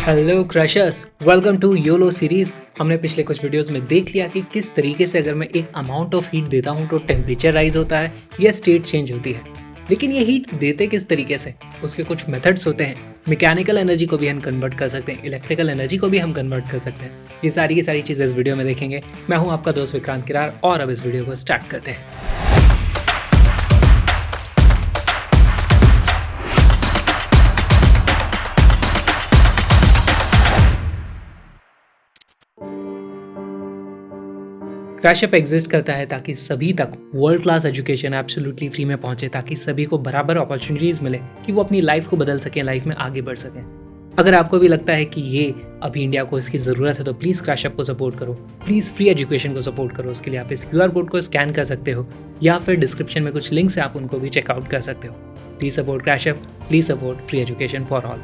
Hello crushers, welcome to YOLO series. हमने पिछले कुछ वीडियोस में देख लिया कि किस तरीके से अगर मैं एक अमाउंट ऑफ हीट देता हूं तो टेम्परेचर राइज होता है या स्टेट चेंज होती है। लेकिन ये हीट देते किस तरीके से, उसके कुछ मेथड्स होते हैं। मैकेनिकल एनर्जी को भी हम कन्वर्ट कर सकते हैं, इलेक्ट्रिकल एनर्जी को भी हम कन्वर्ट कर सकते हैं। ये सारी की सारी चीज़ें इस वीडियो में देखेंगे। मैं हूँ आपका दोस्त विक्रांत किरार और अब इस वीडियो को स्टार्ट करते हैं। क्रैशअप एग्जिस्ट करता है ताकि सभी तक world class education absolutely free में पहुंचे, ताकि सभी को बराबर अपॉर्चुनिटीज मिले कि वो अपनी लाइफ को बदल सकें, लाइफ में आगे बढ़ सकें। अगर आपको भी लगता है कि ये अभी इंडिया को इसकी ज़रूरत है तो प्लीज़ क्रैशअप को सपोर्ट करो, प्लीज़ फ्री एजुकेशन को सपोर्ट करो। उसके लिए आप इस QR कोड को स्कैन कर सकते हो या फिर डिस्क्रिप्शन में कुछ लिंक्स है, आप उनको भी चेकआउट कर सकते हो। Please support Crashup, please support free education for all.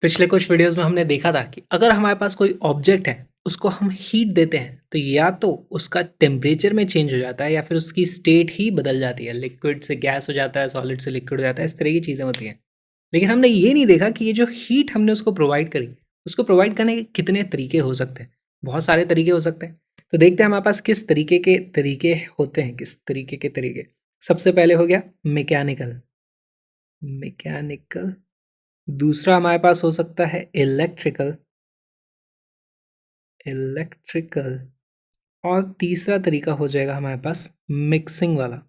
पिछले कुछ वीडियोस में हमने देखा था कि अगर हमारे पास कोई ऑब्जेक्ट है, उसको हम हीट देते हैं तो या तो उसका टेम्परेचर में चेंज हो जाता है या फिर उसकी स्टेट ही बदल जाती है। लिक्विड से गैस हो जाता है, सॉलिड से लिक्विड हो जाता है, इस तरह की चीज़ें होती हैं। लेकिन हमने ये नहीं देखा कि ये जो हीट हमने उसको प्रोवाइड करी, उसको प्रोवाइड करने के कितने तरीके हो सकते हैं। बहुत सारे तरीके हो सकते हैं। तो देखते हैं हमारे पास किस तरीके के तरीके होते हैं, किस तरीके के तरीके। सबसे पहले हो गया मैकेनिकल। दूसरा हमारे पास हो सकता है इलेक्ट्रिकल। और तीसरा तरीका हो जाएगा हमारे पास मिक्सिंग वाला।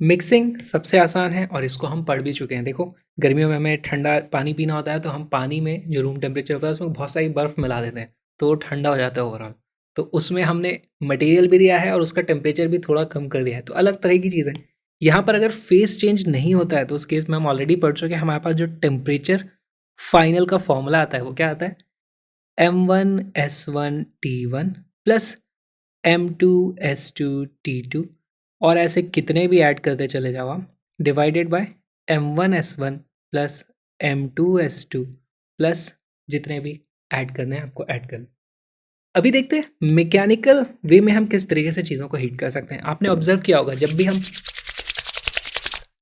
मिक्सिंग सबसे आसान है और इसको हम पढ़ भी चुके हैं। देखो, गर्मियों में हमें ठंडा पानी पीना होता है तो हम पानी में जो रूम टेम्परेचर होता है उसमें बहुत सारी बर्फ़ मिला देते हैं तो ठंडा हो जाता है ओवरऑल। तो उसमें हमने मटेरियल भी दिया है और उसका टेम्परेचर भी थोड़ा कम कर दिया है, तो अलग तरह की चीज़ है। यहाँ पर अगर फेस चेंज नहीं होता है तो उस केस में हम ऑलरेडी पढ़ चुके हैं। हमारे पास जो टेम्परेचर फाइनल का फॉर्मूला आता है वो क्या आता है, M1S1T1 प्लस M2S2T2, और ऐसे कितने भी ऐड करते चले जाओ आप, divided by M1S1 plus M2S2 plus जितने भी ऐड करने हैं आपको ऐड करना। अभी देखते हैं मैकेनिकल वे में हम किस तरीके से चीज़ों को हीट कर सकते हैं। आपने ऑब्जर्व किया होगा, जब भी हम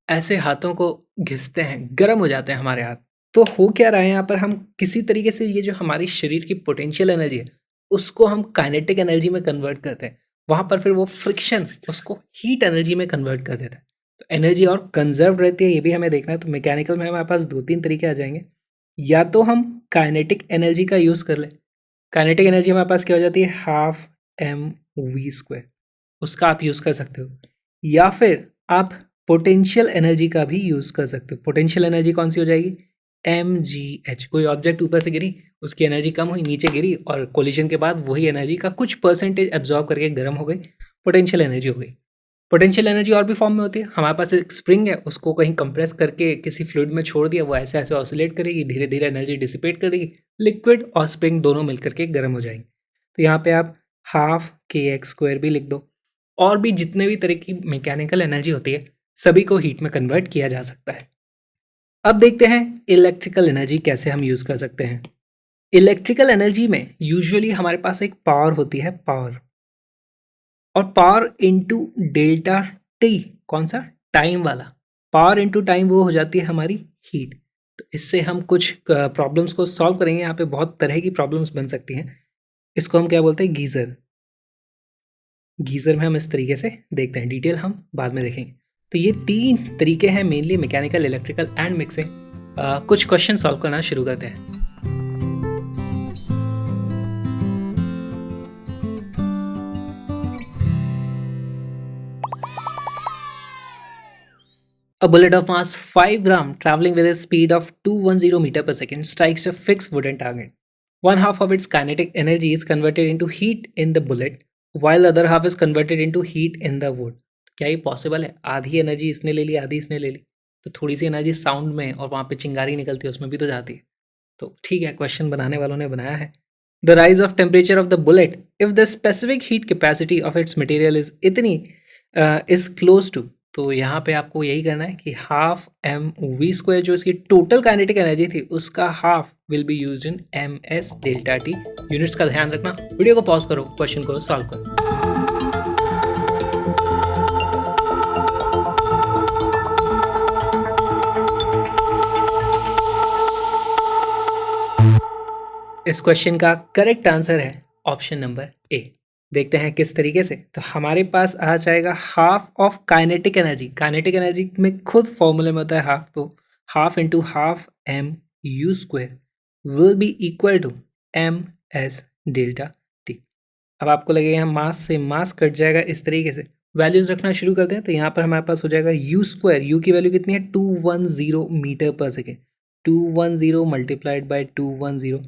ऐसे हाथों को घिसते हैं गर्म हो जाते हैं हमारे हाथ। तो हो क्या रहा है यहाँ पर, हम किसी तरीके से ये जो हमारी शरीर की पोटेंशियल एनर्जी है उसको हम काइनेटिक एनर्जी में कन्वर्ट करते हैं। वहाँ पर फिर वो फ्रिक्शन उसको हीट एनर्जी में कन्वर्ट कर देता है, तो एनर्जी और कंजर्व रहती है। ये भी हमें देखना है। तो मैकेनिकल में हमारे पास 2-3 तरीके आ जाएंगे। या तो हम काइनेटिक एनर्जी का यूज़ कर लें। काइनेटिक एनर्जी हमारे पास क्या हो जाती है, 12mv², उसका आप यूज़ कर सकते हो। या फिर आप पोटेंशियल एनर्जी का भी यूज़ कर सकते हो। पोटेंशियल एनर्जी कौन सी हो जाएगी, mgh। कोई ऑब्जेक्ट ऊपर से गिरी, उसकी एनर्जी कम हुई, नीचे गिरी और कोलिजन के बाद वही एनर्जी का कुछ परसेंटेज एब्जॉर्ब करके गर्म हो गई, पोटेंशियल एनर्जी हो गई। पोटेंशियल एनर्जी और भी फॉर्म में होती है। हमारे पास एक स्प्रिंग है, उसको कहीं कंप्रेस करके किसी फ्लूइड में छोड़ दिया, वो ऐसे ऐसे ऑसिलेट करेगी, धीरे धीरे एनर्जी डिसिपेट कर देगी, लिक्विड और स्प्रिंग दोनों मिलकर के गर्म हो जाएंगे। तो यहाँ पे आप 12kx² भी लिख दो। और भी जितने भी तरह की मैकेनिकल एनर्जी होती है सभी को हीट में कन्वर्ट किया जा सकता है। अब देखते हैं इलेक्ट्रिकल एनर्जी कैसे हम यूज़ कर सकते हैं। इलेक्ट्रिकल एनर्जी में यूजुअली हमारे पास एक पावर होती है, पावर, और पावर इनटू डेल्टा टी, कौन सा, टाइम वाला। पावर इनटू टाइम वो हो जाती है हमारी हीट। तो इससे हम कुछ प्रॉब्लम्स को सॉल्व करेंगे। यहाँ पे बहुत तरह की प्रॉब्लम्स बन सकती हैं। इसको हम क्या बोलते हैं, गीज़र। गीज़र में हम इस तरीके से देखते हैं, डिटेल हम बाद में देखेंगे। तो ये 3 तरीके हैं mainly, mechanical, electrical and mixing. कुछ क्वेश्चन सॉल्व करना शुरू करते हैं। A bullet of mass 5 gram traveling with a speed of 210 meter per second strikes a fixed wooden target. One half of its kinetic energy is converted into heat in the bullet, while the other half is converted into heat in the wood. क्या ये possible है? आधी energy इसने ले ली, आधी इसने ले ली, तो थोड़ी सी एनर्जी साउंड में और वहाँ पे चिंगारी निकलती है उसमें भी तो जाती है। तो ठीक है, क्वेश्चन बनाने वालों ने बनाया है। The rise of temperature of the bullet if the specific heat capacity of its material is इतनी इज क्लोज टू, तो यहाँ पे आपको यही करना है कि 12mv² जो इसकी टोटल काइनेटिक एनर्जी थी उसका half will be used in ms delta T. Units का ध्यान रखना। वीडियो को पॉज करो, क्वेश्चन को सॉल्व करो। इस क्वेश्चन का करेक्ट आंसर है ऑप्शन नंबर ए। देखते हैं किस तरीके से। तो हमारे पास आ जाएगा half of kinetic energy. Kinetic energy में खुद फॉर्मूले में होता है हाफ, तो half into half M U square will be equal to M S delta T. अब आपको लगेगा यहाँ मास से मास कट जाएगा, इस तरीके से वैल्यूज रखना शुरू करते हैं। तो यहाँ पर हमारे पास हो जाएगा यू स्क्वायर, यू की वैल्यू कितनी है 210 मीटर पर second, 210 multiplied by 210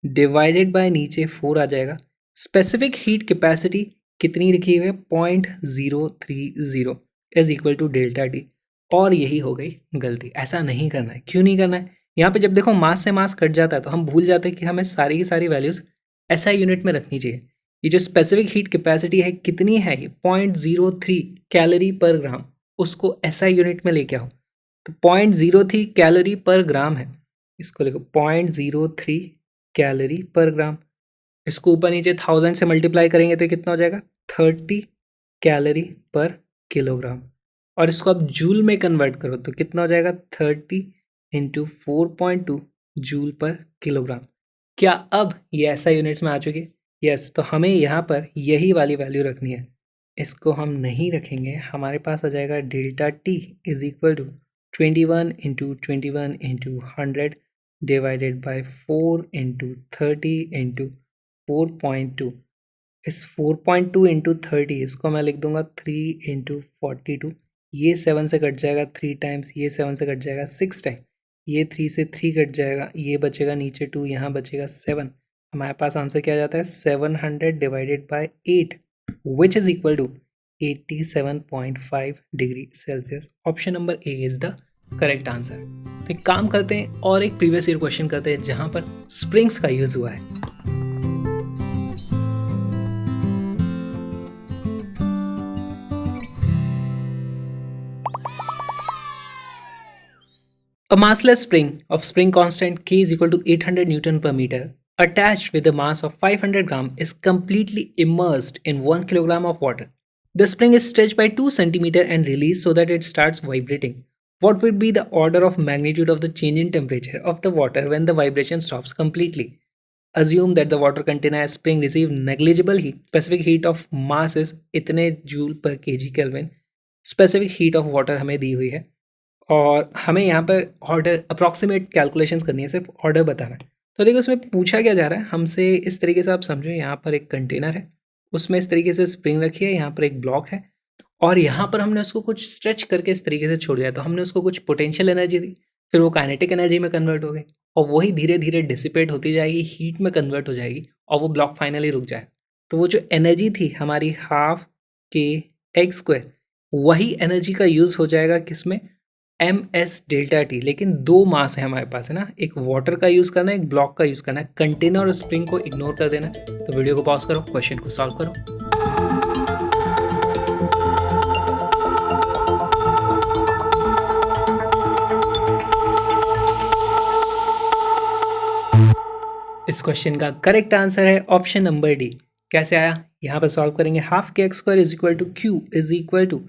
divided by नीचे 4 आ जाएगा। स्पेसिफिक हीट कैपेसिटी कितनी लिखी हुई है 0.030 is equal to delta T. और यही हो गई गलती। ऐसा नहीं करना है। क्यों नहीं करना है? यहाँ पे जब देखो मास से मास कट जाता है तो हम भूल जाते हैं कि हमें सारी की सारी वैल्यूज ऐसा यूनिट में रखनी चाहिए। ये जो स्पेसिफिक हीट कैपेसिटी है कितनी है, ये 0.03 कैलोरी पर ग्राम, उसको ऐसा यूनिट में लेके आओ। तो 0.03 कैलोरी पर ग्राम है, इसको लिखो 0.03 कैलोरी पर ग्राम। इसको ऊपर नीचे 1000 से मल्टीप्लाई करेंगे तो कितना हो जाएगा 30 कैलोरी पर किलोग्राम। और इसको आप जूल में कन्वर्ट करो तो कितना हो जाएगा 30 इंटू 4.2 जूल पर किलोग्राम। क्या अब ये ऐसा यूनिट्स में आ चुके? यस। तो हमें यहाँ पर यही वाली वैल्यू रखनी है, इसको हम नहीं रखेंगे। हमारे पास आ जाएगा delta T is equal to 21 into 21 into 100 divided by 4 into 30 into 4.2। इस 4.2 इंटू 30 इसको मैं लिख दूंगा 3 इंटू 42। ये 7 से कट जाएगा 3 टाइम्स, ये 7 से कट जाएगा 6 टाइम, ये 3 से 3 कट जाएगा, ये बचेगा नीचे 2, यहाँ बचेगा 7। हमारे पास आंसर क्या आ जाता है 700 divided by 8 which is equal to 87.5 degree Celsius. Option number A is the correct answer. तो एक काम करते हैं और एक प्रीवियस ईयर क्वेश्चन करते हैं जहां पर स्प्रिंग्स का यूज हुआ है। A massless spring of spring constant K is equal to 800 Newton per meter attached with a mass of 500 gram is completely immersed in 1 kilogram of water. The spring is stretched by 2 centimeter and released so that it starts vibrating. What would be the order of magnitude of the change in temperature of the water when the vibration stops completely? Assume that the water container as spring receive negligible heat. Specific heat of mass is इतने joule पर kg Kelvin. Specific heat of water हमें दी हुई है और हमें यहाँ पर order approximate calculations करनी है, सिर्फ ऑर्डर बताना है। तो देखो उसमें पूछा क्या जा रहा है हमसे, इस तरीके से आप समझो। यहाँ पर एक कंटेनर है, उसमें इस तरीके से स्प्रिंग रखी है, यहाँ पर एक ब्लॉक है और यहाँ पर हमने उसको कुछ स्ट्रेच करके इस तरीके से छोड़ दिया। तो हमने उसको कुछ पोटेंशियल एनर्जी दी, फिर वो काइनेटिक एनर्जी में कन्वर्ट हो गई और वही धीरे धीरे डिसिपेट होती जाएगी, हीट में कन्वर्ट हो जाएगी और वो ब्लॉक फाइनली रुक जाएगा। तो वो जो एनर्जी थी हमारी हाफ के एक्स स्क्वायर, वही एनर्जी का यूज़ हो जाएगा किसमें, एम एस डेल्टा टी। लेकिन दो मास है हमारे पास, है ना, एक वाटर का यूज़ करना है, एक ब्लॉक का यूज़ करना है। कंटेनर और स्प्रिंग को इग्नोर कर देना। तो वीडियो को पॉज करो, क्वेश्चन को सॉल्व करो। इस क्वेश्चन का करेक्ट आंसर है ऑप्शन नंबर डी। कैसे आया, यहाँ पर सॉल्व करेंगे। हाफ के X square is equal to Q is equal to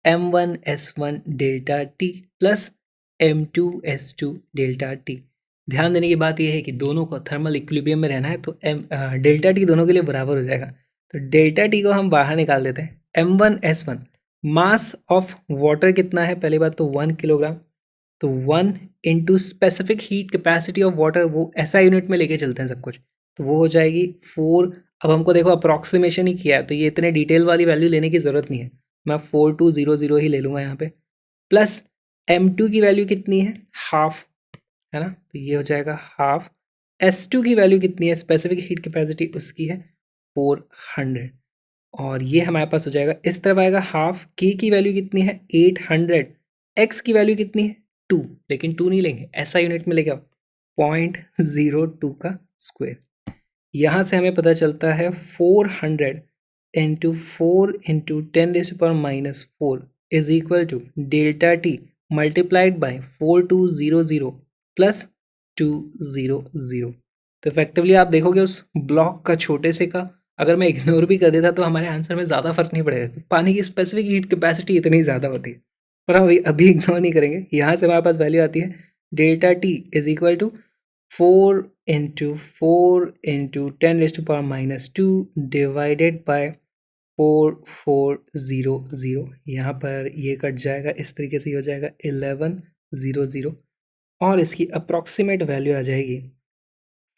m1s1 delta T plus m2s2 delta T. ध्यान देने की बात यह है कि दोनों को थर्मल इक्विलिब्रियम में रहना है, तो डेल्टा टी दोनों के लिए बराबर हो जाएगा। तो डेल्टा टी को हम बाहर निकाल देते हैं। m1s1 मास ऑफ वाटर कितना है, पहली बात तो 1 किलोग्राम। तो 1 into specific heat capacity of water, वो ऐसा यूनिट में लेके चलते हैं सब कुछ, तो वो हो जाएगी 4। अब हमको देखो अप्रॉक्सीमेशन ही किया है तो ये इतने डिटेल वाली वैल्यू लेने की ज़रूरत नहीं है, मैं 4200 ही ले लूँगा यहाँ पे। प्लस m2 की वैल्यू कितनी है, हाफ, है ना, तो ये हो जाएगा हाफ। s2 की वैल्यू कितनी है, स्पेसिफिक हीट कैपेसिटी उसकी है 400 और ये हमारे पास हो जाएगा इस तरफ आएगा हाफ। k की वैल्यू कितनी है 800, x की वैल्यू कितनी है 2, लेकिन 2 नहीं लेंगे, ऐसा यूनिट में लेके आओ 0.02 का स्क्वायर। यहाँ से हमें पता चलता है 400 into 4 into 10⁻⁻4 is equal to delta T multiplied by 4200 plus 200। तो इफेक्टिवली आप देखोगे उस ब्लॉक का छोटे से का अगर मैं इग्नोर भी कर देता तो हमारे आंसर में ज़्यादा फर्क नहीं पड़ेगा। पानी की स्पेसिफिक हीट कैपेसिटी इतनी ज़्यादा होती है, पर हम अभी इग्नोर नहीं करेंगे। यहाँ से हमारे पास वैल्यू आती है delta T is equal to 4 into 10⁻², divided by 4400। यहाँ पर ये कट जाएगा, इस तरीके से हो जाएगा 1100, और इसकी अप्रॉक्सीमेट वैल्यू आ जाएगी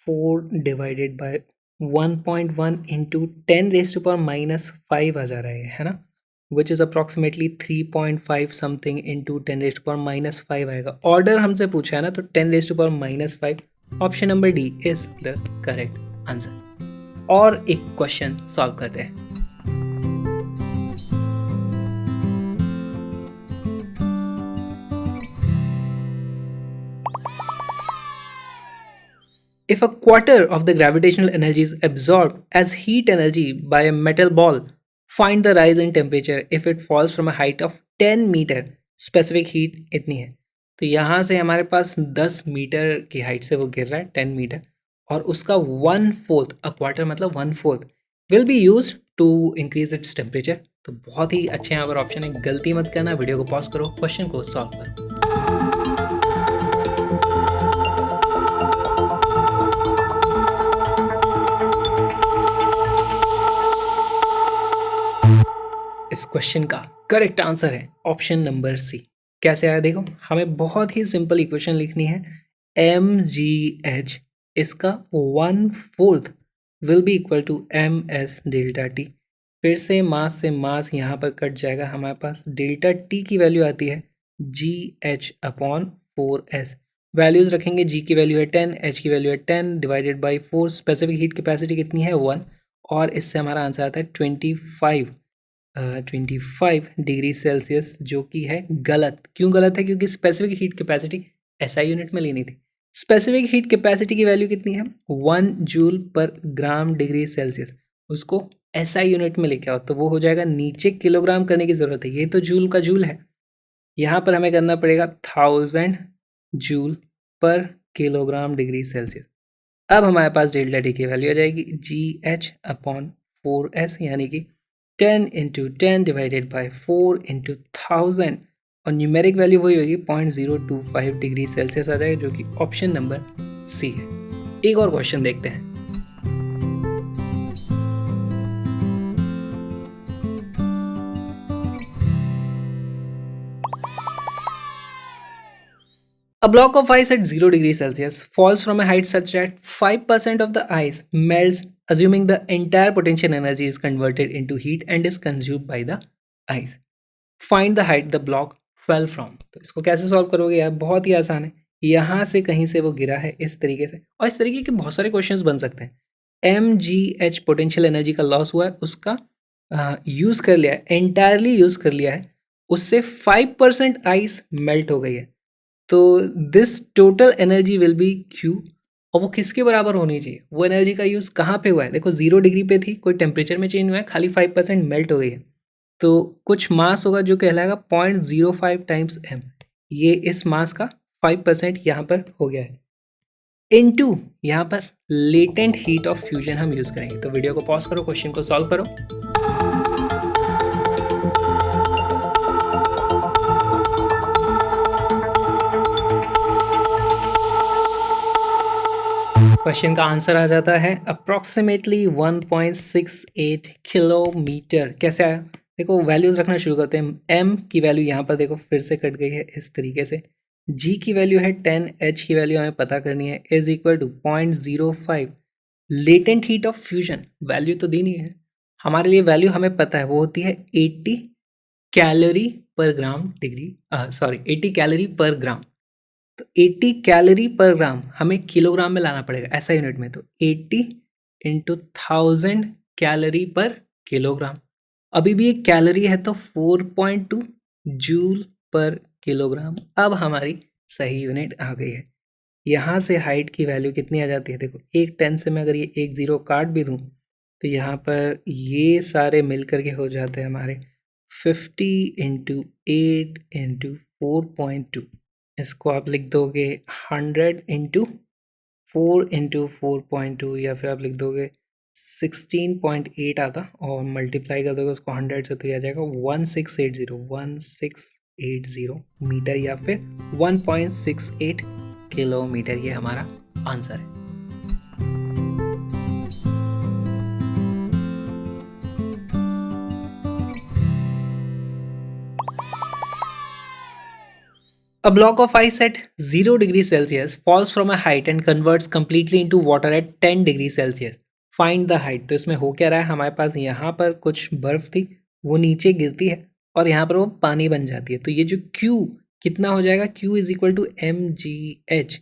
4 डिवाइडेड बाय 1.1 इंटू 10⁻5 आ जा रहा है ना, which is approximately 3.5 something into 10⁻5 आएगा। ऑर्डर हमसे पूछा है ना, तो 10⁻5, option number D is the correct answer. और एक क्वेश्चन सॉल्व करते हैं। If a quarter of the gravitational energy is absorbed as heat energy by a metal ball, find the rise in temperature if it falls from a height of 10 metre. Specific heat इतनी है, तो यहाँ से हमारे पास 10 metre की height से वो गिर रहा है 10 मीटर, और उसका 1/4, अ क्वार्टर मतलब 1/4 will be use to increase its temperature. तो बहुत ही अच्छे यहाँ पर ऑप्शन है, गलती मत करना, वीडियो को पॉज करो, क्वेश्चन को सॉल्व करो। इस क्वेश्चन का करेक्ट आंसर है ऑप्शन नंबर सी। कैसे आया देखो, हमें बहुत ही सिंपल इक्वेशन लिखनी है, mgh इसका 1/4 will be equal to ms delta T. फिर से मास यहाँ पर कट जाएगा, हमारे पास डेल्टा टी की वैल्यू आती है gh/4s। वैल्यूज रखेंगे, g की वैल्यू है 10, h की वैल्यू है 10 divided by 4। Specific heat capacity कितनी है 1, और इससे हमारा आंसर आता है 25 डिग्री सेल्सियस, जो कि है गलत। क्यों गलत है? क्योंकि specific heat capacity SI unit में लेनी थी। स्पेसिफिक हीट कैपेसिटी की वैल्यू कितनी है 1 जूल पर ग्राम डिग्री सेल्सियस, उसको एसआई यूनिट में लेके आओ तो वो हो जाएगा, नीचे किलोग्राम करने की ज़रूरत है, ये तो जूल का जूल है, यहाँ पर हमें करना पड़ेगा 1000 joule per kilogram degree Celsius. अब हमारे पास डेल्टा टी की वैल्यू आ जाएगी gh/4s, यानी कि 10 इंटू 10 डिवाइडेड बाई 4 इंटू 1000, और न्यूमेरिक वैल्यू वही होगी 0.025 डिग्री सेल्सियस आ जाएगा, जो कि ऑप्शन नंबर सी है। एक और क्वेश्चन देखते हैं। A block of ice at 0 degree Celsius falls from a height such that 5% of the ice melts, assuming the entire potential energy is converted into heat and is consumed by the ice. Find the height the block fell from. तो इसको कैसे solve करोगे यार? बहुत ही आसान है, यहाँ से कहीं से वो गिरा है इस तरीके से, और इस तरीके के बहुत सारे क्वेश्चंस बन सकते हैं। mgh पोटेंशियल एनर्जी का लॉस हुआ है, उसका यूज़ कर लिया है, एंटायरली यूज़ कर लिया है, उससे 5% आइस मेल्ट हो गई है, तो this total energy will B Q, और वो किसके बराबर होनी चाहिए? वो एनर्जी का यूज़ कहाँ पे हुआ है? देखो 0 डिग्री पे थी, कोई टेम्परेचर में चेंज हुआ है, खाली 5% मेल्ट हो गई है, तो कुछ मास होगा जो कहलाएगा 0.05 टाइम्स m, ये इस मास का 5% यहाँ पर हो गया है, इनटू यहाँ पर लेटेंट हीट ऑफ फ्यूजन हम यूज़ करेंगे। तो वीडियो को पॉज करो, क्वेश्चन को सॉल्व करो। क्वेश्चन का आंसर आ जाता है अप्रॉक्सीमेटली 1.68 किलोमीटर। कैसे आया देखो, वैल्यूज रखना शुरू करते हैं। m की वैल्यू यहाँ पर देखो फिर से कट गई है इस तरीके से, g की वैल्यू है 10, h की वैल्यू हमें पता करनी है, is equal to 0.05। Latent heat of fusion value तो दी नहीं है हमारे लिए, वैल्यू हमें पता है वो होती है 80 calorie per gram degree, 80 calorie per ग्राम। तो 80 कैलोरी पर ग्राम हमें किलोग्राम में लाना पड़ेगा ऐसा यूनिट में, तो 80 इंटू 1000 कैलोरी पर किलोग्राम। अभी भी एक कैलोरी है तो 4.2 जूल पर किलोग्राम। अब हमारी सही यूनिट आ गई है। यहाँ से हाइट की वैल्यू कितनी आ जाती है देखो, एक 10 से मैं अगर ये एक ज़ीरो काट भी दूँ तो यहाँ पर ये सारे मिल करके हो जाते हैं हमारे 50 इंटू 8 इंटू 4.2। इसको आप लिख दोगे 100 इंटू 4 इंटू 4.2, या फिर आप लिख दोगे 16.8 आता, और मल्टीप्लाई कर दोगे उसको 100 से तो ये आ जाएगा 1680 मीटर, या फिर 1.68 किलोमीटर, ये हमारा आंसर है। A block of ice at 0 degree Celsius falls from a height and converts completely into water at 10 degree Celsius. Find the height। तो इसमें हो क्या रहा है, हमारे पास यहाँ पर कुछ बर्फ थी, वो नीचे गिरती है और यहाँ पर वो पानी बन जाती है। तो ये जो Q कितना हो जाएगा, Q is equal to mgh,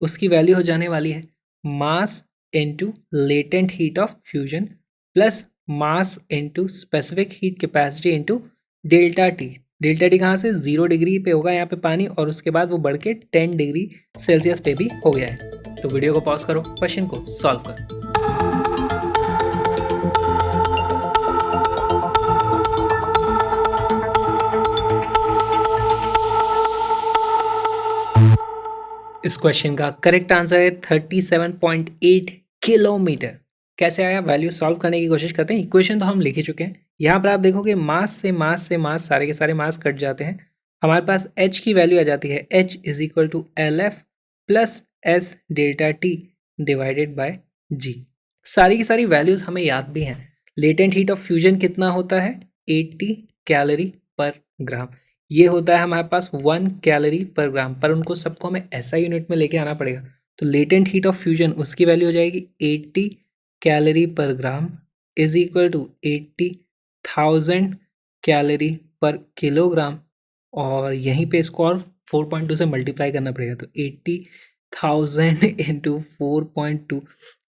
उसकी वैल्यू हो जाने वाली है mass into latent heat of fusion plus mass into specific heat capacity into delta T. Delta T कहाँ से, 0 डिग्री पे होगा यहाँ पे पानी और उसके बाद वो बढ़ के 10 डिग्री सेल्सियस पे भी हो गया है। तो वीडियो को पॉज करो, क्वेश्चन को सॉल्व करो। इस क्वेश्चन का करेक्ट आंसर है 37.8 किलोमीटर। कैसे आया, वैल्यू सॉल्व करने की कोशिश करते हैं। इक्वेशन तो हम लिख ही चुके हैं। यहाँ पर आप देखोगे मास से मास सारे के सारे मास कट जाते हैं। हमारे पास h की वैल्यू आ जाती है h is equal to LF plus S delta T divided by g। सारी की सारी वैल्यूज हमें याद भी हैं। लेटेंट हीट ऑफ फ्यूजन कितना होता है, 80 कैलोरी पर ग्राम। ये होता है हमारे पास 1 कैलोरी पर ग्राम, पर उनको सबको हमें ऐसा यूनिट में लेके आना पड़ेगा। तो लेटेंट हीट ऑफ फ्यूजन उसकी वैल्यू हो जाएगी 80 calorie per gram is equal to 80,000 calorie per kilogram, और यहीं पे इसको और 4.2 से मल्टीप्लाई करना पड़ेगा। तो 80,000 into 4.2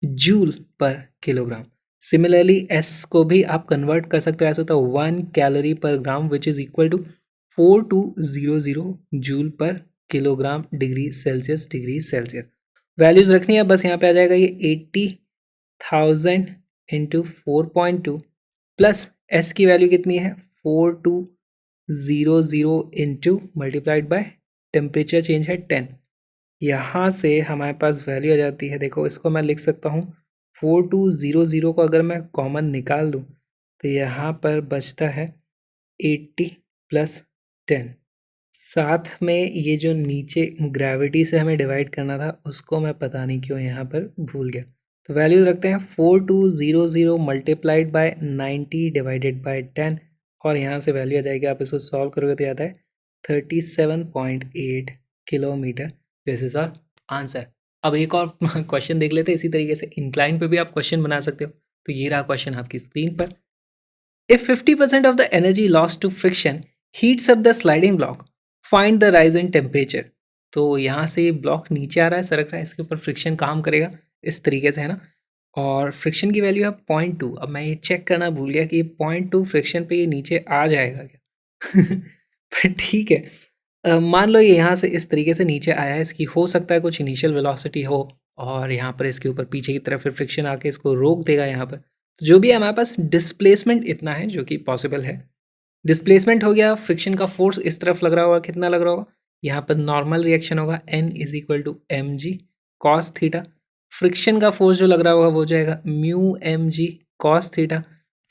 joule per kilogram. Similarly S को भी आप कन्वर्ट कर सकते हो, ऐसा होता है 1 calorie per gram which is equal to 4200 joule per kilogram degree Celsius. Values रखनी है, बस यहाँ पे आ जाएगा ये 80,000 इंटू 4.2 प्लस एस की वैल्यू कितनी है 4200 into multiplied by temperature change है 10। यहाँ से हमारे पास वैल्यू आ जाती है, देखो इसको मैं लिख सकता हूँ 4200 को अगर मैं कॉमन निकाल दूँ तो यहाँ पर बचता है 80 प्लस 10। साथ में ये जो नीचे ग्रेविटी से हमें डिवाइड करना था उसको मैं पता नहीं क्यों यहाँ पर भूल गया। तो वैल्यूज रखते हैं 4200 मल्टीप्लाइड बाय 90 डिवाइडेड बाय 10, और यहाँ से वैल्यू आ जाएगी, आप इसको सॉल्व करोगे तो आता है 37.8 kilometre. This is our answer. अब एक और क्वेश्चन देख लेते हैं इसी तरीके से। इंक्लाइन पे भी आप क्वेश्चन बना सकते हो। तो ये रहा क्वेश्चन आपकी स्क्रीन पर। If 50% of the energy lost to friction heats up the sliding block, find the rise in temperature. तो यहाँ से ये ब्लॉक नीचे आ रहा है, सरक रहा है, इसके ऊपर फ्रिक्शन काम करेगा इस तरीके से, है ना। और फ्रिक्शन की वैल्यू है 0.2। अब मैं ये चेक करना भूल गया कि 0.2 फ्रिक्शन पे ये नीचे आ जाएगा क्या पर ठीक है, मान लो ये यहाँ से इस तरीके से नीचे आया है। इसकी हो सकता है कुछ इनिशियल वेलोसिटी हो और यहाँ पर इसके ऊपर पीछे की तरफ फिर फ्रिक्शन आके इसको रोक देगा यहाँ पर। तो जो भी है हमारे पास डिस्प्लेसमेंट इतना है जो कि पॉसिबल है। डिस्प्लेसमेंट हो गया, फ्रिक्शन का फोर्स इस तरफ लग रहा होगा, कितना लग रहा होगा, यहाँ पर नॉर्मल रिएक्शन होगा n is equal to M G cos theta. Friction का फोर्स जो लग रहा होगा वो जाएगा mu M G cos theta.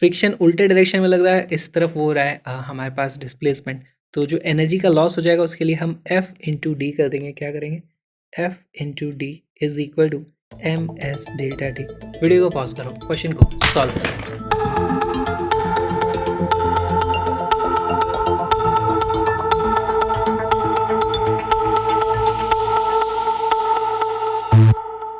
Friction उल्टे डायरेक्शन में लग रहा है, इस तरफ वो हो रहा है हमारे पास डिस्प्लेसमेंट। तो जो एनर्जी का लॉस हो जाएगा उसके लिए हम F इंटू डी कर देंगे। क्या करेंगे, F into D is equal to M S delta T. Video को पॉज करो, क्वेश्चन को सॉल्व करो।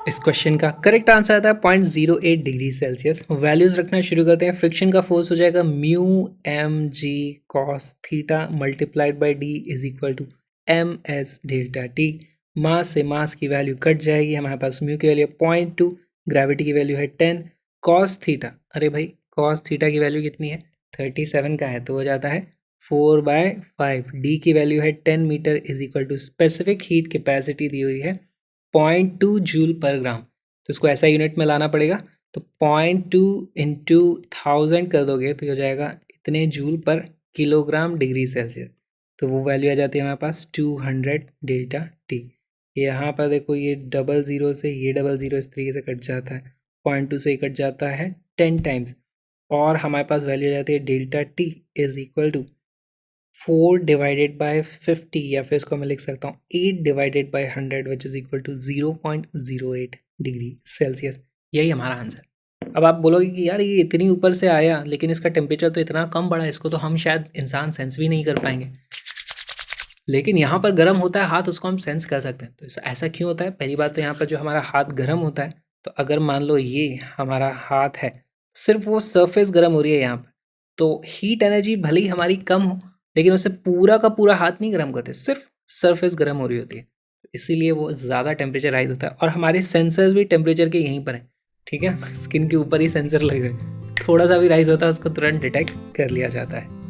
इस क्वेश्चन का करेक्ट आंसर आता है 0.08 डिग्री सेल्सियस। वैल्यूज रखना शुरू करते हैं। फ्रिक्शन का फोर्स हो जाएगा mu M G cos theta multiplied by D is equal to M S delta T. Mass से मास की वैल्यू कट जाएगी, हमारे पास म्यू की वैल्यू 0.2, ग्रेविटी की वैल्यू है 10, कॉस थीटा, अरे भाई कॉस थीटा की वैल्यू कितनी है 37 का है, तो हो जाता है 4/5। डी की वैल्यू है 10 metre is equal to specific heat capacity दी हुई है 0.2 जूल पर ग्राम। तो इसको ऐसा यूनिट में लाना पड़ेगा। तो 0.2 इंटू 1000 कर दोगे तो हो जाएगा इतने joule per kilogram degree Celsius. तो वो वैल्यू आ जाती है हमारे पास 200 डेल्टा टी। यहाँ पर देखो ये 00 से ये 00 इस तरीके से कट जाता है, 0.2 से कट जाता है 10 टाइम्स, और हमारे पास वैल्यू आ जाती है delta T is equal to 4 divided by 50, या फिर इसको मैं लिख सकता हूँ 8 divided by 100 which is equal to 0.08 degree Celsius. यही हमारा आंसर। अब आप बोलोगे कि यार ये इतनी ऊपर से आया लेकिन इसका टेम्परेचर तो इतना कम बढ़ा, इसको तो हम शायद इंसान सेंस भी नहीं कर पाएंगे, लेकिन यहाँ पर गर्म होता है हाथ, उसको हम सेंस कर सकते हैं। तो ऐसा क्यों होता है? पहली बात तो यहाँ पर जो हमारा हाथ गर्म होता है, तो अगर मान लो ये हमारा हाथ है, सिर्फ वो सरफेस गर्म हो रही है यहाँ पर, तो हीट एनर्जी भले ही हमारी कम हो लेकिन उससे पूरा का पूरा हाथ नहीं गर्म करते, सिर्फ सरफेस गर्म हो रही होती है, इसीलिए वो ज़्यादा टेम्परेचर राइज होता है। और हमारे सेंसर्स भी टेम्परेचर के यहीं पर हैं, ठीक है, स्किन के ऊपर ही सेंसर लगे हुए, थोड़ा सा भी राइज होता है उसको तुरंत डिटेक्ट कर लिया जाता है।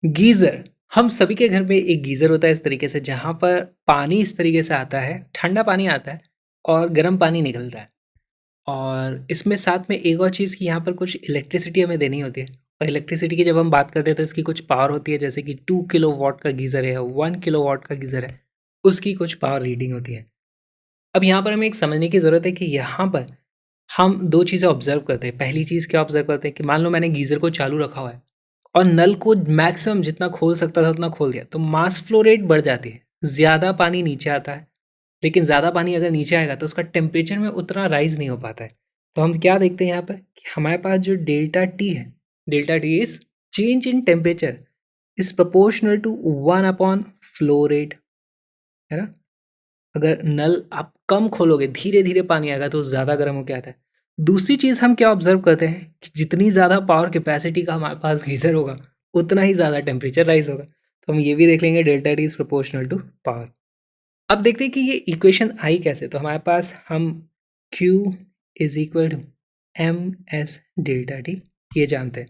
गीज़र, हम सभी के घर में एक गीज़र होता है इस तरीके से, जहाँ पर पानी इस तरीके से आता है, ठंडा पानी आता है और गर्म पानी निकलता है। और इसमें साथ में एक और चीज़ कि यहाँ पर कुछ इलेक्ट्रिसिटी हमें देनी होती है, और इलेक्ट्रिसिटी की जब हम बात करते हैं तो इसकी कुछ पावर होती है, जैसे कि 2 किलोवाट का गीज़र है, 1 किलोवाट का गीज़र है, उसकी कुछ पावर रीडिंग होती है। अब यहाँ पर हमें एक समझने की ज़रूरत है कि यहाँ पर हम 2 चीज़ें ऑब्ज़र्व करते हैं। पहली चीज़ क्या ऑब्ज़र्व करते हैं कि मान लो मैंने गीज़र को चालू रखा हुआ है और नल को मैक्सिमम जितना खोल सकता था उतना खोल दिया, तो मास फ्लो रेट बढ़ जाती है, ज़्यादा पानी नीचे आता है। लेकिन ज़्यादा पानी अगर नीचे आएगा तो उसका टेम्परेचर में उतना राइज़ नहीं हो पाता है। तो हम क्या देखते हैं यहाँ पर कि हमारे पास जो डेल्टा टी है, delta T is change in temperature is proportional to 1 upon flow rate, है ना? अगर नल आप कम खोलोगे, धीरे-धीरे पानी आएगा तो ज़्यादा गर्म होके आता है। दूसरी चीज़ हम क्या ऑब्ज़र्व करते हैं कि जितनी ज़्यादा पावर कैपेसिटी का हमारे पास गीज़र होगा, उतना ही ज़्यादा टेम्परेचर राइज़ होगा। तो हम ये भी देख लेंगे delta T is proportional to power. अब देखते हैं कि ये इक्वेशन आई कैसे। तो हमारे पास हम Q is equal to MS delta T ये जानते हैं।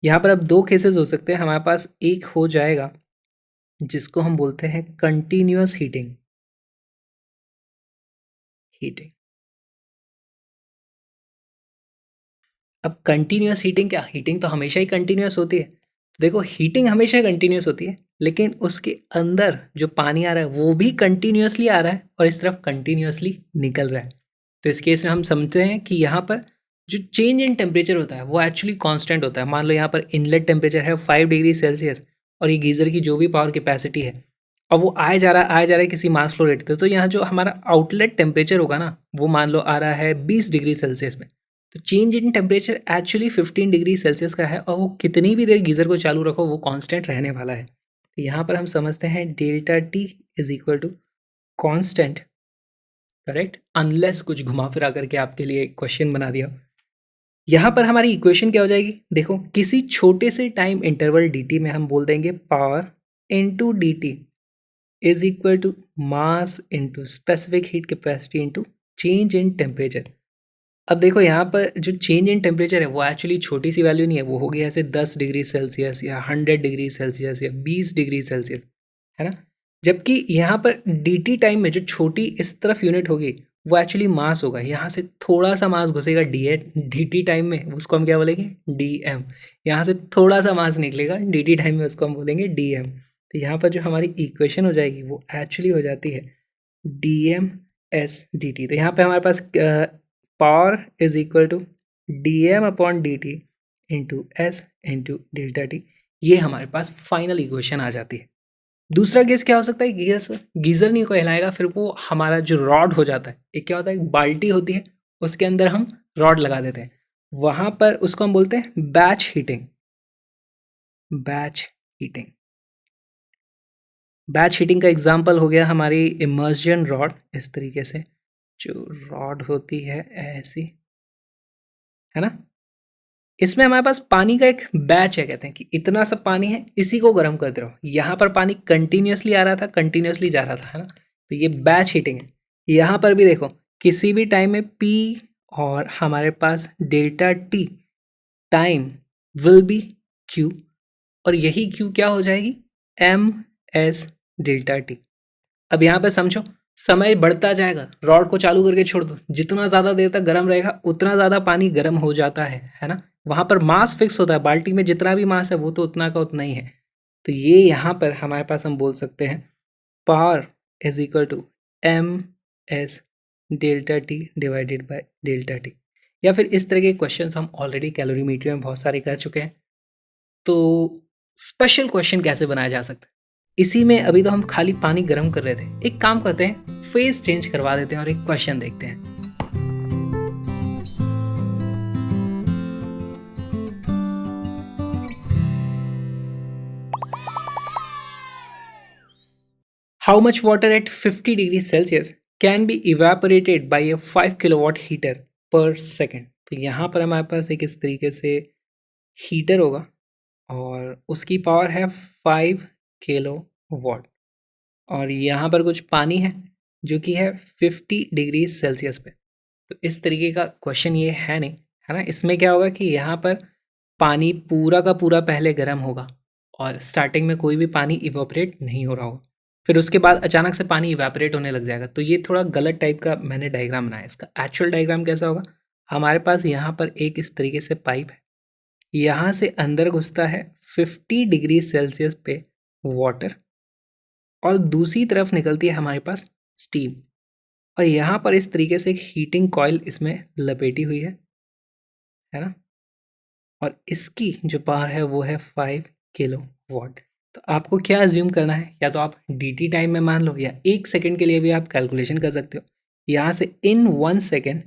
यहाँ पर अब 2 केसेस हो सकते हैं। हमारे पास एक हो जाएगा जिसको हम बोलते हैं कंटिन्यूअस हीटिंग। अब कंटिन्यूअस हीटिंग क्या? हीटिंग तो हमेशा ही कंटिन्यूअस होती है। तो देखो हीटिंग हमेशा कंटिन्यूअस होती है, लेकिन उसके अंदर जो पानी आ रहा है वो भी कंटिन्यूअसली आ रहा है और इस तरफ कंटिन्यूअसली निकल रहा है। तो इस केस में हम समझते हैं कि यहाँ पर जो चेंज इन टेम्परेचर होता है वो एक्चुअली कांस्टेंट होता है। मान लो यहाँ पर इनलेट टेम्परेचर है 5 डिग्री सेल्सियस और ये गीज़र की जो भी पावर कैपेसिटी है, और वो आए जा रहा है किसी मास फ्लो रेट से, तो यहाँ जो हमारा आउटलेट टेम्परेचर होगा ना, वो मान लो आ रहा है 20 डिग्री सेल्सियस में। तो change in temperature actually 15 degree Celsius का है, और वो कितनी भी देर गीज़र को चालू रखो वो कांस्टेंट रहने वाला है। तो यहाँ पर हम समझते हैं delta T is equal to constant, correct, unless कुछ घुमा फिरा करके आपके लिए क्वेश्चन बना दिया। यहाँ पर हमारी इक्वेशन क्या हो जाएगी? देखो, किसी छोटे से टाइम इंटरवल dt में हम बोल देंगे power into dt is equal to mass into specific heat capacity into change in temperature. अब देखो यहाँ पर जो चेंज इन टेम्परेचर है वो एक्चुअली छोटी सी वैल्यू नहीं है, वो होगी ऐसे 10 डिग्री सेल्सियस या 100 डिग्री सेल्सियस या 20 डिग्री सेल्सियस, है ना? जबकि यहाँ पर dt टाइम में जो छोटी इस तरफ यूनिट होगी वो एक्चुअली मास होगा। यहाँ से थोड़ा सा मास घुसेगा dt टाइम में, उसको हम क्या बोलेंगे? dm। यहाँ से थोड़ा सा मास निकलेगा dt टाइम में, उसको हम बोलेंगे dm। तो यहाँ पर जो हमारी इक्वेशन हो जाएगी वो एक्चुअली हो जाती है dm s dt। तो यहाँ पे हमारे पास power is equal to dm upon dt into S into delta T, ये हमारे पास फाइनल इक्वेशन आ जाती है। दूसरा केस क्या हो सकता है? गीज़र नहीं कहलाएगा, फिर वो हमारा जो रॉड हो जाता है, एक क्या होता है, एक बाल्टी होती है, उसके अंदर हम रॉड लगा देते हैं, वहाँ पर उसको हम बोलते हैं batch heating. Batch heating, batch heating का एग्जांपल हो गया हमारी इमर्जन रॉड। इस तरीके से जो रॉड होती है ऐसी, है ना, इसमें हमारे पास पानी का एक बैच है, कहते हैं कि इतना सा पानी है, इसी को गर्म करते रहो। यहाँ पर पानी कंटिन्यूसली आ रहा था, कंटिन्यूसली जा रहा था, है ना, तो ये बैच हीटिंग है। यहाँ पर भी देखो, किसी भी टाइम में P और हमारे पास delta T time will be Q, और यही Q क्या हो जाएगी? MS delta T. अब यहाँ पे समझो, समय बढ़ता जाएगा, रॉड को चालू करके छोड़ दो, जितना ज़्यादा देर तक गर्म रहेगा उतना ज़्यादा पानी गर्म हो जाता है ना। वहाँ पर मास फिक्स होता है, बाल्टी में जितना भी मास है वो तो उतना का उतना ही है। तो ये यहाँ पर हमारे पास हम बोल सकते हैं power is equal to S delta T divided by delta T. या फिर इस तरह के क्वेश्चंस हम ऑलरेडी कैलोरीमेट्री में बहुत सारे कर चुके हैं। तो स्पेशल क्वेश्चन कैसे बनाया जा सकता है, इसी में अभी तो हम खाली पानी गर्म कर रहे थे। एक काम करते हैं, फेस चेंज करवा देते हैं और एक क्वेश्चन देखते हैं। How much water at 50 degree Celsius can be evaporated by a 5 kilowatt heater per second. तो यहाँ पर हमारे पास एक इस तरीके से हीटर होगा और उसकी पावर है 5 किलोवाट, और यहाँ पर कुछ पानी है जो कि है 50 डिग्री सेल्सियस पे। तो इस तरीके का क्वेश्चन ये है नहीं, है ना। इसमें क्या होगा कि यहाँ पर पानी पूरा का पूरा पहले गर्म होगा और स्टार्टिंग में कोई भी इवेपोरेट इवोपरेट नहीं हो रहा होगा, फिर उसके बाद अचानक से पानी इवेपोरेट होने लग जाएगा। तो ये थोड़ा गलत टाइप का मैंने डायग्राम बनाया। इसका एक्चुअल डायग्राम कैसा होगा, हमारे पास यहाँ पर एक इस तरीके से पाइप है, यहाँ से अंदर घुसता है 50 डिग्री सेल्सियस पे वाटर, और दूसरी तरफ निकलती है हमारे पास स्टीम, और यहाँ पर इस तरीके से एक हीटिंग कॉइल इसमें लपेटी हुई है ना। और इसकी जो पावर है वो है 5 किलोवाट। तो आपको क्या अज्यूम करना है, या तो आप dt टाइम में मान लो, या 1 सेकेंड के लिए भी आप कैलकुलेशन कर सकते हो। यहाँ से इन 1 सेकेंड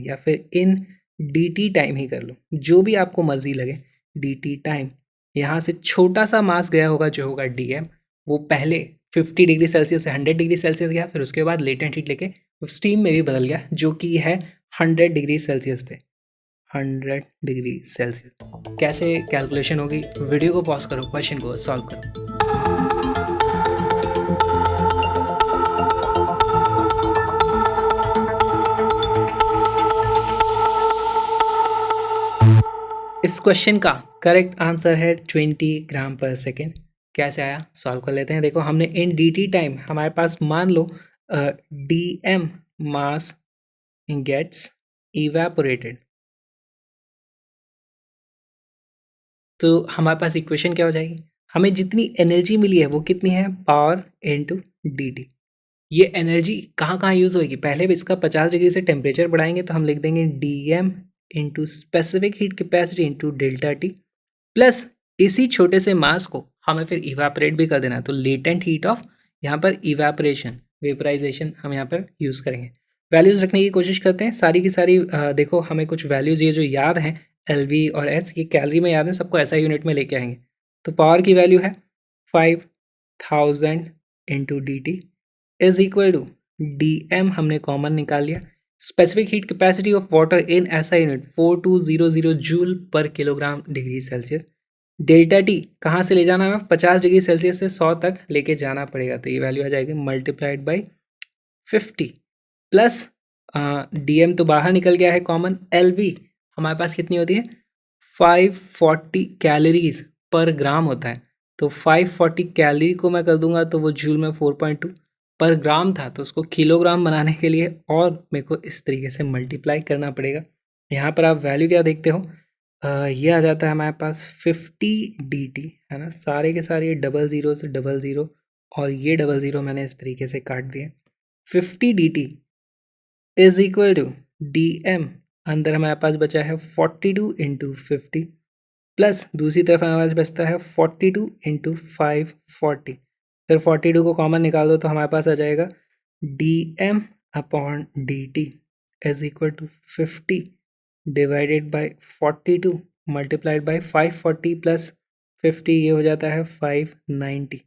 या फिर इन dt टाइम ही कर लो, जो भी आपको मर्जी लगे। dt टाइम, यहाँ से छोटा सा मास गया होगा जो होगा dm, वो पहले 50 डिग्री सेल्सियस से 100 डिग्री सेल्सियस गया, फिर उसके बाद लेटेंट हीट लेके वो स्टीम में भी बदल गया, जो कि है 100 डिग्री सेल्सियस पे, 100 डिग्री सेल्सियस। कैसे कैलकुलेशन होगी, वीडियो को पॉज करो, क्वेश्चन को सॉल्व करो। इस क्वेश्चन का करेक्ट आंसर है 20 ग्राम पर सेकेंड। कैसे आया, सॉल्व कर लेते हैं। देखो, हमने इन dt टाइम, हमारे पास मान लो dm मास गेट्स इवेपोरेटेड, तो हमारे पास इक्वेशन क्या हो जाएगी, हमें जितनी एनर्जी मिली है वो कितनी है, पावर इनटू dt। ये एनर्जी कहाँ कहाँ यूज़ होगी, पहले भी इसका 50 डिग्री से टेम्परेचर बढ़ाएंगे तो हम लिख देंगे dm into specific heat capacity into delta T, plus इसी छोटे से मास को हमें फिर इवेपोरेट भी कर देना है, तो लेटेंट हीट ऑफ यहाँ पर इवेपोरेशन, वेपराइजेशन हम यहाँ पर यूज़ करेंगे। वैल्यूज़ रखने की कोशिश करते हैं सारी की सारी। देखो, हमें कुछ वैल्यूज़ ये जो याद हैं, LV और S, ये कैलोरी में याद है, सबको ऐसा यूनिट में लेके आएंगे। तो पावर की वैल्यू है 5000 into dt is equal to dm, हमने कॉमन निकाल लिया। Specific heat capacity of water in SI unit 4200 joule per kilogram degree Celsius. Delta T कहाँ से ले जाना है, 50 डिग्री सेल्सियस से 100 तक लेके जाना पड़ेगा, तो ये वैल्यू आ जाएगी मल्टीप्लाइड बाई 50 प्लस dm तो बाहर निकल गया है कॉमन। LV हमारे पास कितनी होती है, 540 कैलोरीज पर ग्राम होता है, तो 540 कैलोरी को मैं कर दूंगा तो वो जूल में 4.2 पर ग्राम था, तो उसको किलोग्राम बनाने के लिए और मेरे को इस तरीके से मल्टीप्लाई करना पड़ेगा। यहाँ पर आप वैल्यू क्या देखते हो, ये आ जाता है हमारे पास 50 dt, है ना। सारे के सारे डबल ज़ीरो से डबल ज़ीरो और ये डबल ज़ीरो मैंने इस तरीके से काट दिए। 50 dt is equal to dm, अंदर हमारे पास बचा है 42 इंटू 50, प्लस दूसरी तरफ हमारे पास बचता है 42 इंटू 540, फिर 42 को कॉमन निकाल दो तो हमारे पास आ जाएगा dm upon dt is equal to 50 divided by 42 multiplied by 540 plus 50, ये हो जाता है 590।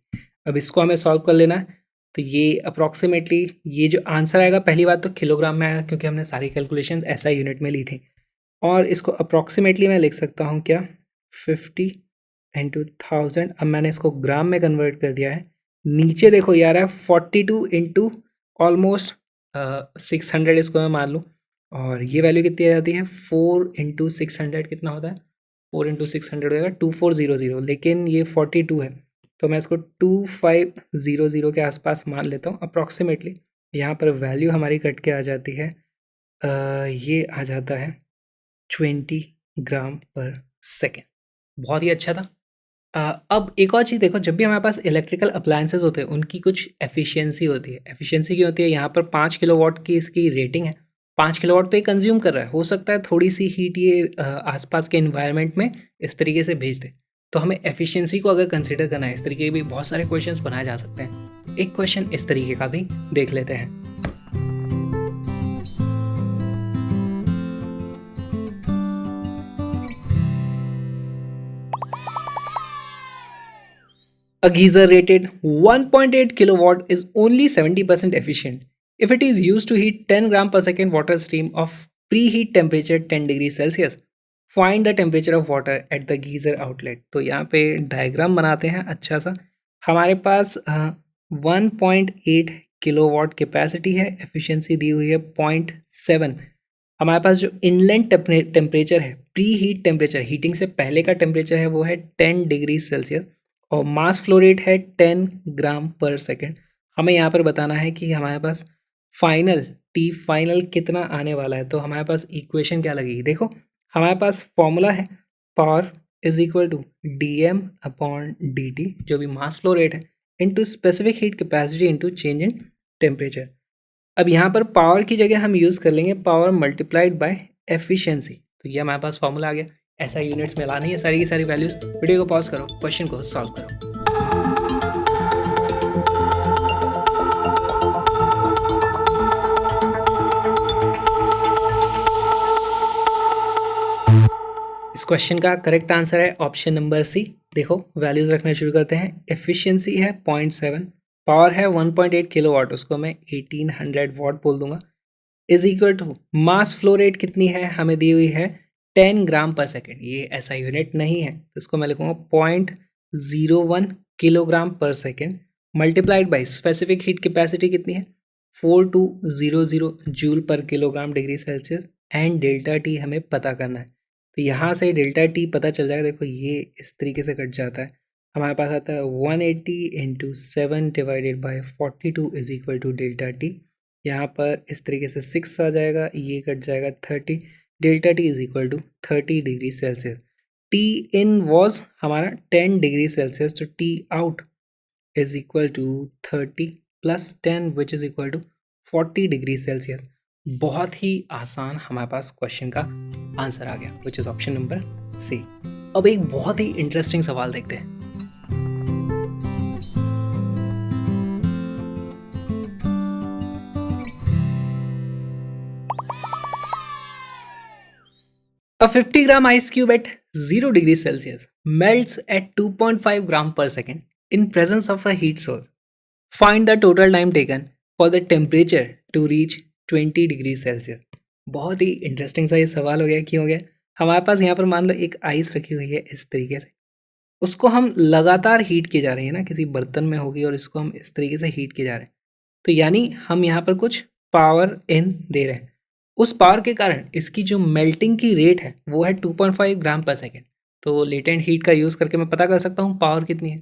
अब इसको हमें सॉल्व कर लेना है, तो ये अप्रॉक्सीमेटली ये जो आंसर आएगा, पहली बात तो किलोग्राम में आएगा क्योंकि हमने सारी कैलकुलेशंस ऐसा यूनिट में ली थी, और इसको अप्रॉक्सीमेटली मैं लिख सकता हूँ क्या, 50 इंटू 1000। अब मैंने इसको ग्राम में कन्वर्ट कर दिया है। नीचे देखो यार है 42 इंटू ऑलमोस्ट 600, इसको मैं मान लूँ, और ये वैल्यू कितनी आ जाती है, 4 इंटू 600 कितना होता है, 4 इंटू 600 हो जाएगा 2400, लेकिन ये 42 है तो मैं इसको 2500 के आसपास मान लेता हूँ अप्रॉक्सीमेटली। यहाँ पर वैल्यू हमारी कट के आ जाती है, ये आ जाता है 20 ग्राम पर सेकेंड। बहुत ही अच्छा था। अब एक और चीज़ देखो, जब भी हमारे पास इलेक्ट्रिकल अप्लायंसेस होते हैं उनकी कुछ एफिशिएंसी होती है। एफिशिएंसी क्या होती है, यहाँ पर 5 किलोवाट की इसकी रेटिंग है। 5 किलोवाट तो ये कंज्यूम कर रहा है, हो सकता है थोड़ी सी हीट ये आसपास के इन्वायरमेंट में इस तरीके से भेज दे। तो हमें एफिशिएंसी को अगर कंसिडर करना है, इस तरीके के भी बहुत सारे क्वेश्चंस बनाए जा सकते हैं। एक क्वेश्चन इस तरीके का भी देख लेते हैं। A geyser rated 1.8 kilowatt is only 70% efficient if it is used to heat 10 gram per second water stream of preheat temperature 10 degrees Celsius. Find the temperature of water at the geyser outlet. तो यहाँ पे diagram बनाते हैं अच्छा सा। हमारे पास 1.8 kilowatt capacity है, efficiency दी हुई है 0.7। हमारे पास जो इनलेट टेम्परेचर है, प्री हीट टेम्परेचर, हीटिंग से पहले का टेम्परेचर है वो है 10 डिग्री सेल्सियस और मास फ्लो रेट है 10 ग्राम पर सेकेंड। हमें यहाँ पर बताना है कि हमारे पास फाइनल कितना आने वाला है। तो हमारे पास इक्वेशन क्या लगेगी, देखो हमारे पास फॉर्मूला है power is equal to dm/dt, जो भी मास फ्लो रेट है, into specific heat capacity into change in temperature. अब यहाँ पर पावर की जगह हम यूज़ कर लेंगे पावर मल्टीप्लाइड बाय एफिशिएंसी। तो ये हमारे पास फॉर्मूला आ गया। ऐसा यूनिट्स में लानी है सारी की सारी वैल्यूज। वीडियो को पॉज करो, क्वेश्चन को सॉल्व करो। इस क्वेश्चन का करेक्ट आंसर है ऑप्शन नंबर सी। देखो वैल्यूज रखना शुरू करते हैं। एफिशिएंसी है 0.7, पावर है 1.8 किलोवाट, उसको मैं 1800 वाट बोल दूंगा, is equal to mass flow rate कितनी है, हमें दी हुई है 10 ग्राम पर सेकेंड। ये ऐसा यूनिट नहीं है तो इसको मैं लिखूंगा 0.01 किलोग्राम पर second multiplied by specific heat capacity कितनी है 4200 joule per kilogram degree Celsius and delta T हमें पता करना है। तो यहाँ से डेल्टा टी पता चल जाएगा। देखो ये इस तरीके से कट जाता है, हमारे पास आता है 180 into 7 divided by 42 is equal to delta T. यहाँ पर इस तरीके से 6 आ जाएगा, ये कट जाएगा 30, delta T is equal to 30 degree Celsius. T in was हमारा 10 डिग्री सेल्सियस, तो T out is equal to 30 plus 10 which is equal to 40 degree Celsius. बहुत ही आसान हमारे पास क्वेश्चन का आंसर आ गया which is option number C. अब एक बहुत ही इंटरेस्टिंग सवाल देखते हैं। A 50 gram ice cube at 0 degrees Celsius melts at 2.5 gram per second in presence of a heat source. Find the total time taken for the temperature to reach 20 degrees Celsius. बहुत ही interesting सा ये सवाल हो गया। क्यों हो गया, हमारे पास यहाँ पर मान लो एक आइस रखी हुई है इस तरीके से, उसको हम लगातार हीट किए जा रहे हैं ना, किसी बर्तन में होगी और इसको हम इस तरीके से हीट किए जा रहे हैं। तो यानी हम यहाँ पर कुछ पावर इन दे रहे हैं। उस पावर के कारण इसकी जो मेल्टिंग की रेट है वो है 2.5 ग्राम पर सेकेंड। तो लेटेंट हीट का यूज़ करके मैं पता कर सकता हूँ पावर कितनी है।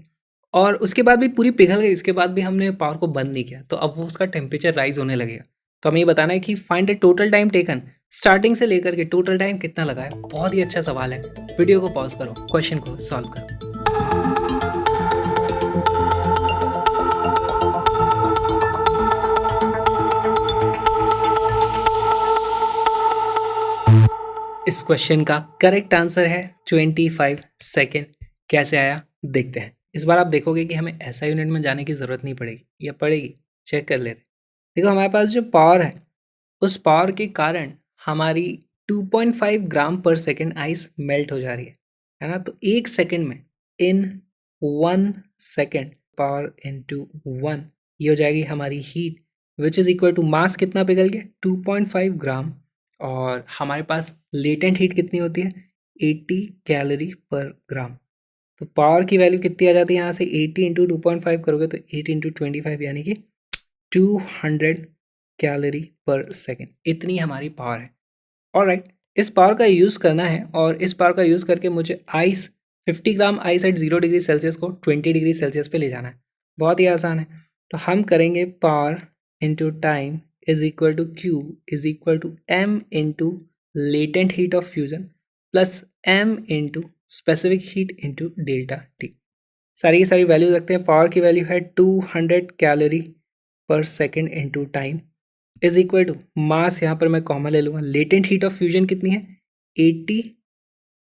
और उसके बाद भी पूरी पिघल गई, उसके बाद भी हमने पावर को बंद नहीं किया, तो अब वो उसका टेम्परेचर राइज होने लगेगा। तो हमें ये बताना है कि find the total time taken, starting से लेकर के टोटल टाइम कितना लगा है। बहुत ही अच्छा सवाल है। वीडियो को पॉज करो, क्वेश्चन को सॉल्व करो। इस क्वेश्चन का करेक्ट आंसर है 25 सेकेंड। कैसे आया देखते हैं। इस बार आप देखोगे कि हमें ऐसा यूनिट में जाने की ज़रूरत नहीं पड़ेगी, या पड़ेगी, चेक कर लेते। देखो हमारे पास जो पावर है उस पावर के कारण हमारी 2.5 ग्राम पर सेकेंड आइस मेल्ट हो जा रही है ना। तो एक सेकेंड में इन 1 सेकेंड पावर इनटू 1, ये हो जाएगी हमारी heat which is equal to mass कितना पिघल गया 2.5 ग्राम, और हमारे पास लेटेंट हीट कितनी होती है 80 कैलोरी पर ग्राम। तो पावर की वैल्यू कितनी आ जाती है यहाँ से 80 इंटू 2.5 करोगे तो 8 इंटू 25 यानी कि 200 कैलोरी पर सेकेंड, इतनी हमारी पावर है। ऑलराइट, इस पावर का यूज़ करना है और इस पावर का यूज़ करके मुझे ice 50 gram ice eight 0 degree Celsius को 20 डिग्री सेल्सियस पे ले जाना है। बहुत ही आसान है। तो हम करेंगे power into time is equal to Q is equal to M into latent heat of fusion plus M into specific heat into delta T। सारी की सारी वैल्यू रखते हैं। पावर की वैल्यू है 200 calorie per second into time is equal to mass, यहाँ पर मैं कॉमन ले लूँगा। लेटेंट हीट ऑफ फ्यूजन कितनी है 80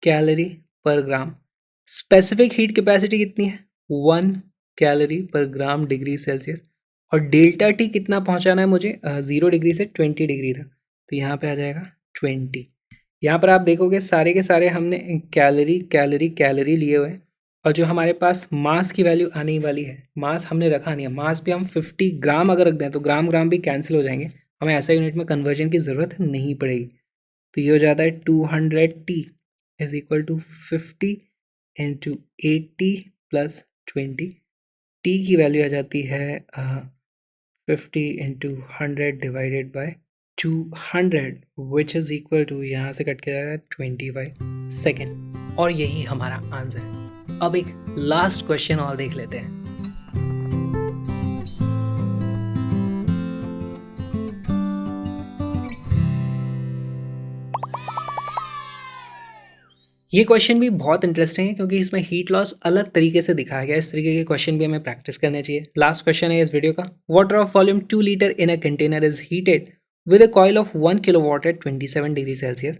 कैलोरी पर ग्राम। स्पेसिफिक हीट कैपेसिटी कितनी है 1 calorie per gram degree Celsius. और डेल्टा टी कितना पहुंचाना है मुझे 0 डिग्री से 20 डिग्री तक, तो यहाँ पे आ जाएगा 20। यहाँ पर आप देखोगे सारे के सारे हमने कैलोरी कैलोरी कैलोरी लिए हुए हैं, और जो हमारे पास मास की वैल्यू आने वाली है, मास हमने रखा नहीं है, मास भी हम 50 ग्राम अगर रख दें तो ग्राम ग्राम भी कैंसिल हो जाएंगे, हमें ऐसा यूनिट में कन्वर्जन की ज़रूरत नहीं पड़ेगी। तो ये हो जाता है 200T is equal to 50 into 80 plus 20। T की वैल्यू आ जाती है 50 into 100 divided by 200 which is equal to, यहाँ से कट के जाएगा 25 सेकेंड। और यही हमारा आंसर है। अब एक लास्ट क्वेश्चन और देख लेते हैं। ये क्वेश्चन भी बहुत इंटरेस्टिंग है क्योंकि इसमें हीट लॉस अलग तरीके से दिखाया गया है। इस तरीके के क्वेश्चन भी हमें प्रैक्टिस करने चाहिए। लास्ट क्वेश्चन है इस वीडियो का। Water of volume 2 litre in a container is heated with a coil of 1 kilowatt at 27 degree Celsius.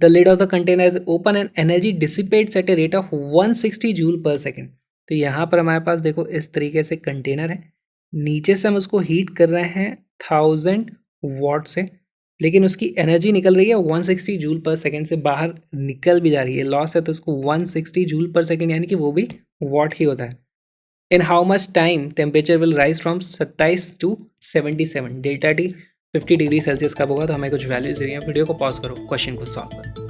The lid of the container is open and energy dissipates at a rate of 160 joule per second. तो यहाँ पर हमारे पास देखो इस तरीके से container है, नीचे से हम उसको हीट कर रहे हैं 1000 वाट से, लेकिन उसकी एनर्जी निकल रही है 160 जूल पर सेकेंड से, बाहर निकल भी जा रही है। लॉस है तो उसको 160 जूल पर सेकेंड यानी कि वो भी वॉट ही होता है। In how much time temperature will rise from 27 to 77। Delta T 50 degree Celsius कब होगा, तो हमें कुछ वैल्यूज दे रही हैं। वीडियो को पॉज करो, क्वेश्चन को सॉल्व करो।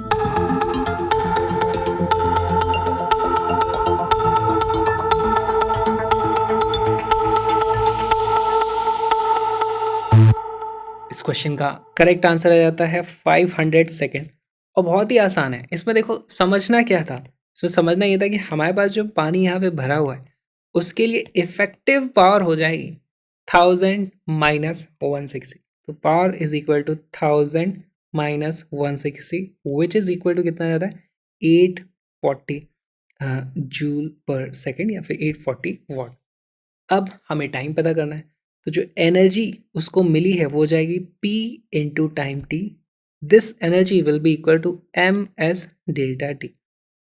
इस क्वेश्चन का करेक्ट आंसर आ जाता है 500 सेकेंड, और बहुत ही आसान है। इसमें देखो समझना क्या था, इसमें समझना ये था कि हमारे पास जो पानी यहाँ पे भरा हुआ है उसके लिए इफेक्टिव पावर हो जाएगी 1000 माइनस 160। तो power is equal to 1000 minus 160 which is equal to कितना जाता है 840 जूल पर सेकेंड या फिर 840 वॉट। अब हमें टाइम पता करना है, तो जो एनर्जी उसको मिली है वो हो जाएगी P into time T. This energy will be equal to M S delta T.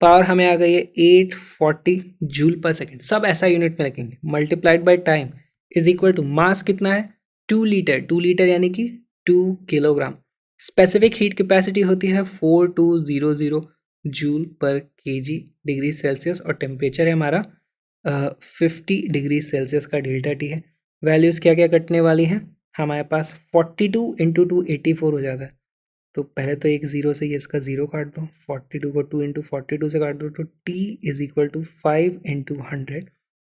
Power हमें आ गई है 840 जूल पर सेकेंड, सब ऐसा यूनिट में रखेंगे, multiplied by time is equal to mass कितना है 2 लीटर, 2 लीटर यानी कि 2 किलोग्राम। स्पेसिफिक हीट कैपेसिटी होती है 4200 जूल पर केजी डिग्री सेल्सियस, और टेम्परेचर है हमारा 50 डिग्री सेल्सियस का डेल्टा टी है। वैल्यूज़ क्या क्या कटने वाली हैं, हमारे पास 42 इंटू 2 84 हो जाता है। तो पहले तो एक जीरो से ये इसका जीरो काट दो, 42 को 2 इंटू 42 से काट दो, तो T is equal to 5 into 100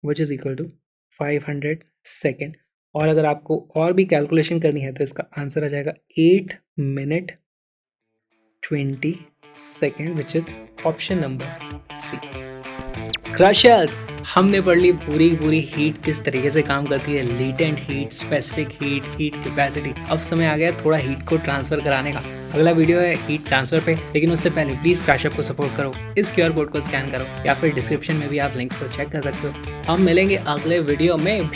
which is equal to 500 second. और अगर आपको और भी कैलकुलेशन करनी है तो इसका आंसर आ जाएगा 8 minute 20 second which is option number C. Crushers, हमने पढ़ ली पूरी पूरी हीट किस तरीके से काम करती है, latent heat, specific heat, heat capacity. अब समय आ गया थोड़ा हीट को ट्रांसफर कराने का। अगला वीडियो है हीट ट्रांसफर पे, लेकिन उससे पहले प्लीज क्रशअप को सपोर्ट करो, इस क्यूआर कोड को स्कैन करो या फिर डिस्क्रिप्शन में भी आप लिंक्स को चेक कर सकते हो। हम मिलेंगे अगले वीडियो में।